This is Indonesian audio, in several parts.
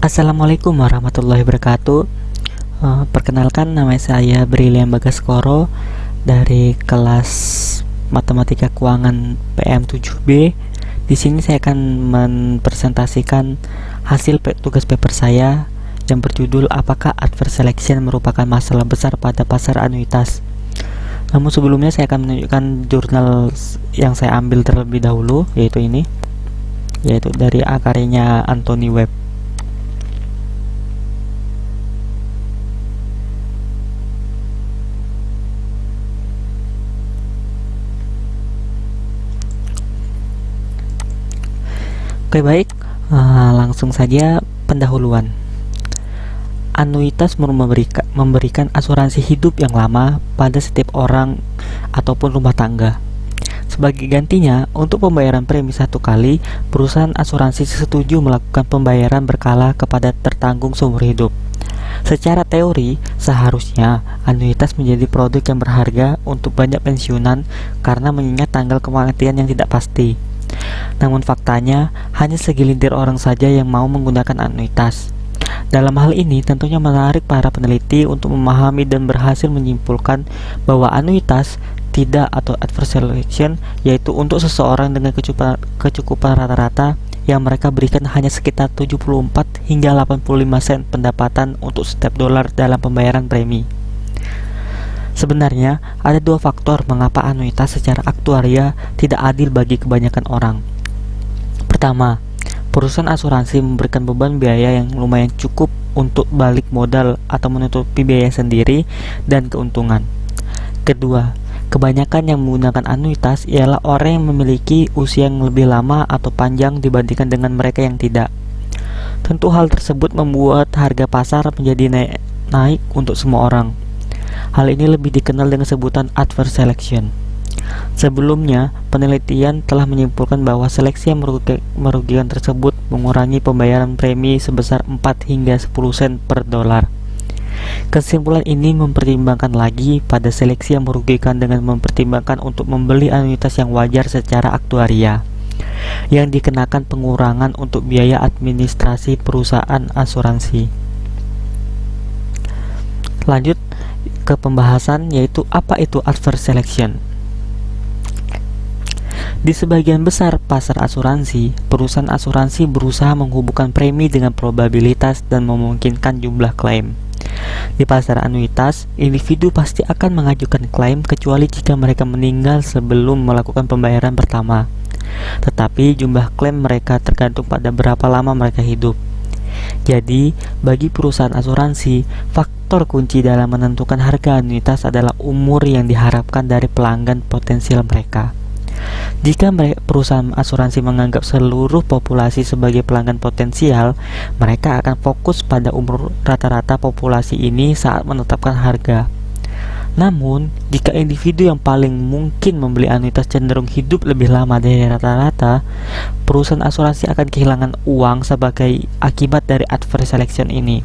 Assalamualaikum warahmatullahi wabarakatuh. Perkenalkan, nama saya Brilian Bagaskoro dari kelas Matematika Keuangan PM7B. Di sini saya akan mempresentasikan hasil tugas paper saya yang berjudul apakah adverse selection merupakan masalah besar pada pasar anuitas. Namun sebelumnya saya akan menunjukkan jurnal yang saya ambil terlebih dahulu, yaitu dari karyanya Anthony Webb. Oke, baik, langsung saja pendahuluan. Anuitas memberikan asuransi hidup yang lama pada setiap orang ataupun rumah tangga. Sebagai gantinya, untuk pembayaran premi satu kali, perusahaan asuransi setuju melakukan pembayaran berkala kepada tertanggung seumur hidup. Secara teori, seharusnya anuitas menjadi produk yang berharga untuk banyak pensiunan karena mengingat tanggal kematian yang tidak pasti. Namun faktanya, hanya segelintir orang saja yang mau menggunakan anuitas. Dalam hal ini, tentunya menarik para peneliti untuk memahami dan berhasil menyimpulkan bahwa anuitas tidak atau adverse selection, yaitu untuk seseorang dengan kecukupan rata-rata yang mereka berikan hanya sekitar 74 hingga 85 sen pendapatan untuk setiap dolar dalam pembayaran premi. Sebenarnya, ada dua faktor mengapa anuitas secara aktuaria tidak adil bagi kebanyakan orang. Pertama, perusahaan asuransi memberikan beban biaya yang lumayan cukup untuk balik modal atau menutupi biaya sendiri dan keuntungan. Kedua, kebanyakan yang menggunakan anuitas ialah orang yang memiliki usia yang lebih lama atau panjang dibandingkan dengan mereka yang tidak. Tentu hal tersebut membuat harga pasar menjadi naik untuk semua orang. Hal ini lebih dikenal dengan sebutan adverse selection. Sebelumnya, penelitian telah menyimpulkan bahwa seleksi yang merugikan tersebut mengurangi pembayaran premi sebesar 4 hingga 10 sen per dolar. Kesimpulan ini mempertimbangkan lagi pada seleksi yang merugikan dengan mempertimbangkan untuk membeli anuitas yang wajar secara aktuaria, yang dikenakan pengurangan untuk biaya administrasi perusahaan asuransi. Lanjut ke pembahasan, yaitu apa itu adverse selection. Di sebagian besar pasar asuransi, perusahaan asuransi berusaha menghubungkan premi dengan probabilitas dan memungkinkan jumlah klaim. Di pasar anuitas, individu pasti akan mengajukan klaim kecuali jika mereka meninggal sebelum melakukan pembayaran pertama. Tetapi jumlah klaim mereka tergantung pada berapa lama mereka hidup. Jadi, bagi perusahaan asuransi, faktor kunci dalam menentukan harga anuitas adalah umur yang diharapkan dari pelanggan potensial mereka. Jika perusahaan asuransi menganggap seluruh populasi sebagai pelanggan potensial, mereka akan fokus pada umur rata-rata populasi ini saat menetapkan harga. Namun, jika individu yang paling mungkin membeli anuitas cenderung hidup lebih lama dari rata-rata, perusahaan asuransi akan kehilangan uang sebagai akibat dari adverse selection ini.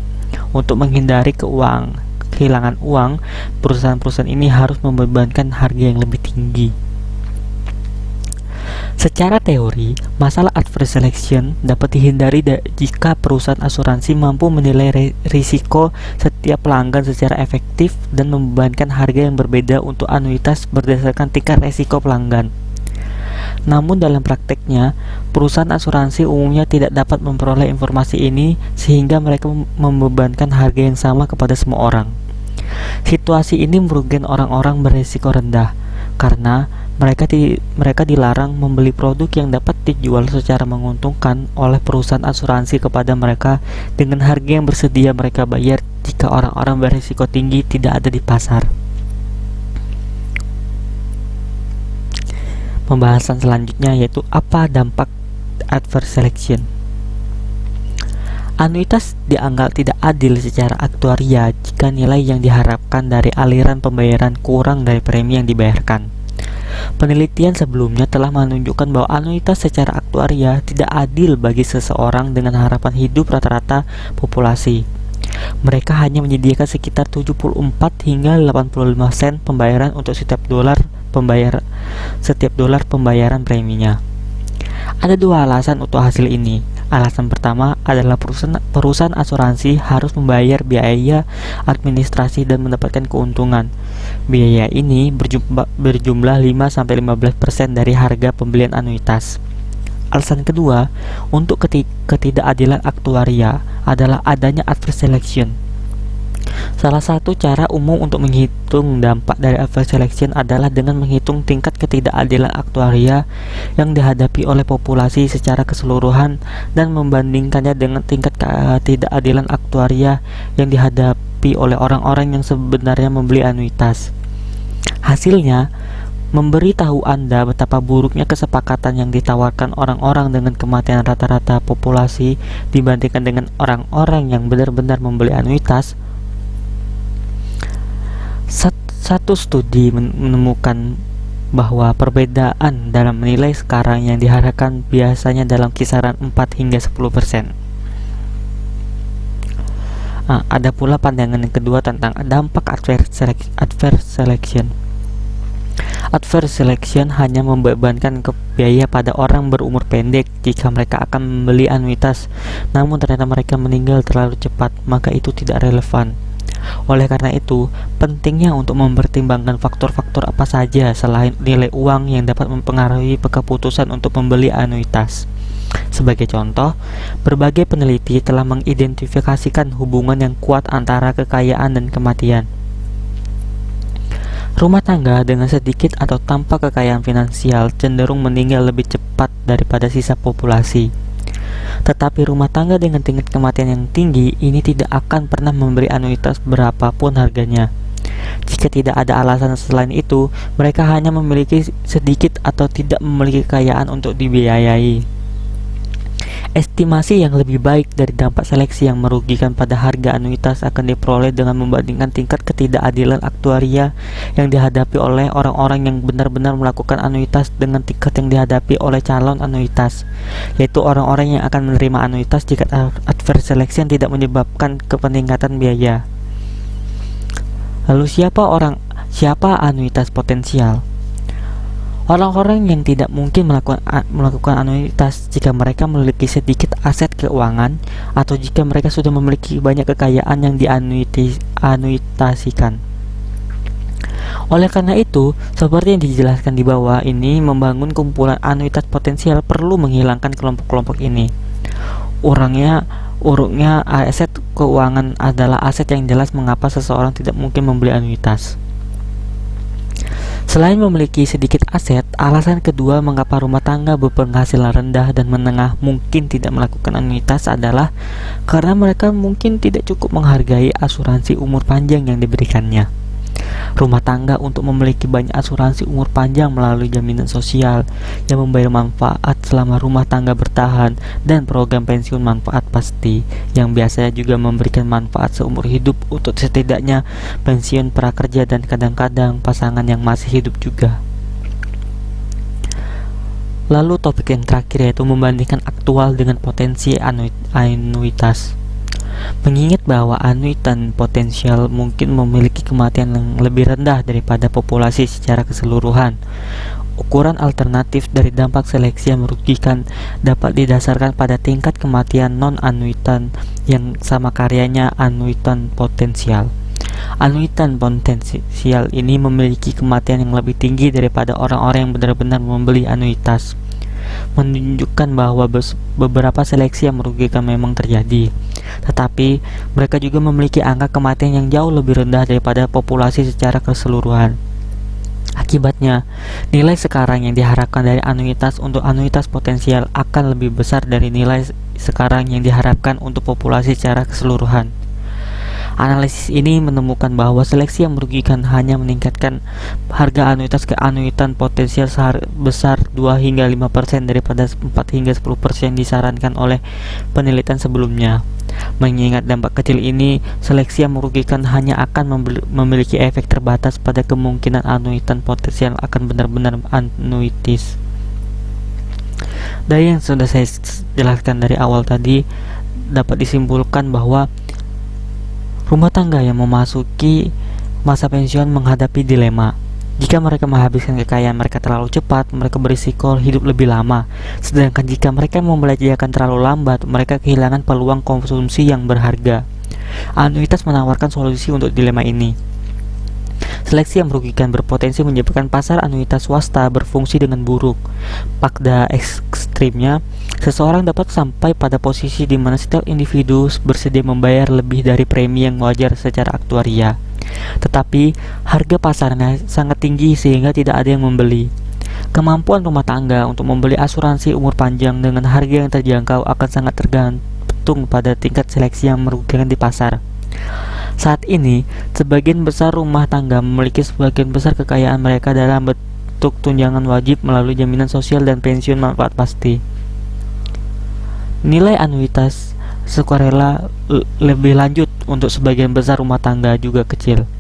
Untuk menghindari kehilangan uang, perusahaan-perusahaan ini harus membebankan harga yang lebih tinggi. Secara teori, masalah adverse selection dapat dihindari jika perusahaan asuransi mampu menilai risiko setiap pelanggan secara efektif dan membebankan harga yang berbeda untuk anuitas berdasarkan tingkat risiko pelanggan. Namun dalam prakteknya, perusahaan asuransi umumnya tidak dapat memperoleh informasi ini sehingga mereka membebankan harga yang sama kepada semua orang. Situasi ini merugikan orang-orang berisiko rendah karena mereka dilarang membeli produk yang dapat dijual secara menguntungkan oleh perusahaan asuransi kepada mereka dengan harga yang bersedia mereka bayar jika orang-orang berisiko tinggi tidak ada di pasar. Pembahasan selanjutnya yaitu apa dampak adverse selection. Anuitas dianggap tidak adil secara aktuaria jika nilai yang diharapkan dari aliran pembayaran kurang dari premi yang dibayarkan. Penelitian sebelumnya telah menunjukkan bahwa anuitas secara aktuaria tidak adil bagi seseorang dengan harapan hidup rata-rata populasi. Mereka hanya menyediakan sekitar 74 hingga 85 sen pembayaran untuk setiap dolar pembayaran preminya. Ada dua alasan untuk hasil ini. Alasan pertama adalah perusahaan asuransi harus membayar biaya administrasi dan mendapatkan keuntungan. Biaya ini berjumlah 5-15% dari harga pembelian anuitas. Alasan kedua, untuk ketidakadilan aktuaria adalah adanya adverse selection. Salah satu cara umum untuk menghitung dampak dari adverse selection adalah dengan menghitung tingkat ketidakadilan aktuaria yang dihadapi oleh populasi secara keseluruhan dan membandingkannya dengan tingkat ketidakadilan aktuaria yang dihadapi oleh orang-orang yang sebenarnya membeli anuitas. Hasilnya memberitahu Anda betapa buruknya kesepakatan yang ditawarkan orang-orang dengan kematian rata-rata populasi dibandingkan dengan orang-orang yang benar-benar membeli anuitas. Satu studi menemukan bahwa perbedaan dalam nilai sekarang yang diharapkan biasanya dalam kisaran 4-10%. Ada pula pandangan yang kedua tentang dampak adverse selection. Adverse selection hanya membebankan biaya pada orang berumur pendek jika mereka akan membeli anuitas, namun ternyata mereka meninggal terlalu cepat, maka itu tidak relevan. Oleh karena itu, pentingnya untuk mempertimbangkan faktor-faktor apa saja selain nilai uang yang dapat mempengaruhi keputusan untuk membeli anuitas. Sebagai contoh, berbagai peneliti telah mengidentifikasikan hubungan yang kuat antara kekayaan dan kematian. Rumah tangga dengan sedikit atau tanpa kekayaan finansial cenderung meninggal lebih cepat daripada sisa populasi. Tetapi rumah tangga dengan tingkat kematian yang tinggi ini tidak akan pernah memberi anuitas berapapun harganya. Jika tidak ada alasan selain itu, mereka hanya memiliki sedikit atau tidak memiliki kekayaan untuk dibiayai. Estimasi yang lebih baik dari dampak seleksi yang merugikan pada harga anuitas akan diperoleh dengan membandingkan tingkat ketidakadilan aktuaria yang dihadapi oleh orang-orang yang benar-benar melakukan anuitas dengan tingkat yang dihadapi oleh calon anuitas, yaitu orang-orang yang akan menerima anuitas jika adverse selection tidak menyebabkan peningkatan biaya. Lalu siapa anuitas potensial? Orang-orang yang tidak mungkin melakukan anuitas jika mereka memiliki sedikit aset keuangan atau jika mereka sudah memiliki banyak kekayaan yang dianuitasikan. Oleh karena itu, seperti yang dijelaskan di bawah ini, membangun kumpulan anuitas potensial perlu menghilangkan kelompok-kelompok ini. Urutnya aset keuangan adalah aset yang jelas mengapa seseorang tidak mungkin membeli anuitas. Selain memiliki sedikit aset, alasan kedua mengapa rumah tangga berpenghasilan rendah dan menengah mungkin tidak melakukan anuitas adalah karena mereka mungkin tidak cukup menghargai asuransi umur panjang yang diberikannya. Rumah tangga untuk memiliki banyak asuransi umur panjang melalui jaminan sosial yang membayar manfaat selama rumah tangga bertahan dan program pensiun manfaat pasti yang biasanya juga memberikan manfaat seumur hidup untuk setidaknya pensiun prakerja dan kadang-kadang pasangan yang masih hidup juga. Lalu topik yang terakhir yaitu membandingkan aktual dengan potensi anuitas. Mengingat bahwa anuitan potensial mungkin memiliki kematian yang lebih rendah daripada populasi secara keseluruhan, ukuran alternatif dari dampak seleksi yang merugikan dapat didasarkan pada tingkat kematian non-anuitan yang sama karyanya anuitan potensial. Anuitan potensial ini memiliki kematian yang lebih tinggi daripada orang-orang yang benar-benar membeli anuitas, menunjukkan bahwa beberapa seleksi yang merugikan memang terjadi, tetapi mereka juga memiliki angka kematian yang jauh lebih rendah daripada populasi secara keseluruhan. Akibatnya, nilai sekarang yang diharapkan dari anuitas untuk anuitas potensial akan lebih besar dari nilai sekarang yang diharapkan untuk populasi secara keseluruhan. Analisis ini menemukan bahwa seleksi yang merugikan hanya meningkatkan harga anuitas ke anuitan potensial sebesar 2-5% daripada 4-10% disarankan oleh penelitian sebelumnya. Mengingat dampak kecil ini, seleksi yang merugikan hanya akan memiliki efek terbatas pada kemungkinan anuitan potensial akan benar-benar anuitis. Dari yang sudah saya jelaskan dari awal tadi, dapat disimpulkan bahwa rumah tangga yang memasuki masa pensiun menghadapi dilema. Jika mereka menghabiskan kekayaan mereka terlalu cepat, mereka berisiko hidup lebih lama. Sedangkan jika mereka membelanjakan terlalu lambat, mereka kehilangan peluang konsumsi yang berharga. Anuitas menawarkan solusi untuk dilema ini. Seleksi yang merugikan berpotensi menyebabkan pasar anuitas swasta berfungsi dengan buruk. Pada ekstrimnya, seseorang dapat sampai pada posisi di mana setiap individu bersedia membayar lebih dari premi yang wajar secara aktuaria. Tetapi, harga pasarnya sangat tinggi sehingga tidak ada yang membeli. Kemampuan rumah tangga untuk membeli asuransi umur panjang dengan harga yang terjangkau akan sangat tergantung pada tingkat seleksi yang merugikan di pasar. Saat ini, sebagian besar rumah tangga memiliki sebagian besar kekayaan mereka dalam bentuk tunjangan wajib melalui jaminan sosial dan pensiun manfaat pasti. Nilai anuitas sukarela lebih lanjut untuk sebagian besar rumah tangga juga kecil.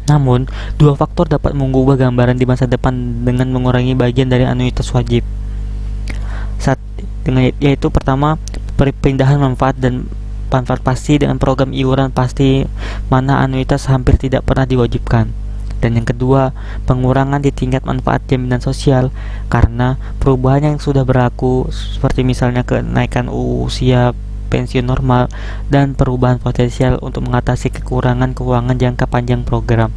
Namun, dua faktor dapat mengubah gambaran di masa depan dengan mengurangi bagian dari anuitas wajib. Yaitu pertama, perpindahan manfaat pasti dengan program iuran pasti mana anuitas hampir tidak pernah diwajibkan. Dan yang kedua, pengurangan di tingkat manfaat jaminan sosial karena perubahan yang sudah berlaku seperti misalnya kenaikan usia pensiun normal dan perubahan potensial untuk mengatasi kekurangan keuangan jangka panjang program.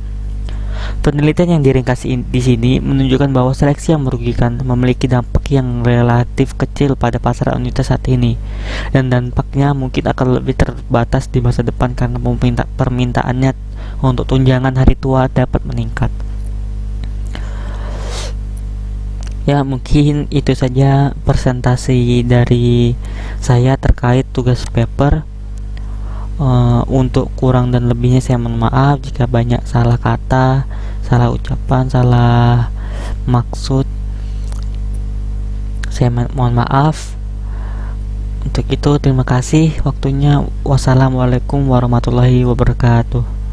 Penelitian yang diringkas di sini menunjukkan bahwa seleksi yang merugikan memiliki dampak yang relatif kecil pada pasar anuitas saat ini, dan dampaknya mungkin akan lebih terbatas di masa depan karena permintaannya untuk tunjangan hari tua dapat meningkat. Ya, mungkin itu saja presentasi dari saya terkait tugas paper. Untuk kurang dan lebihnya saya mohon maaf jika banyak salah kata, salah ucapan, salah maksud. Saya mohon maaf. Untuk itu terima kasih waktunya. Wassalamualaikum warahmatullahi wabarakatuh.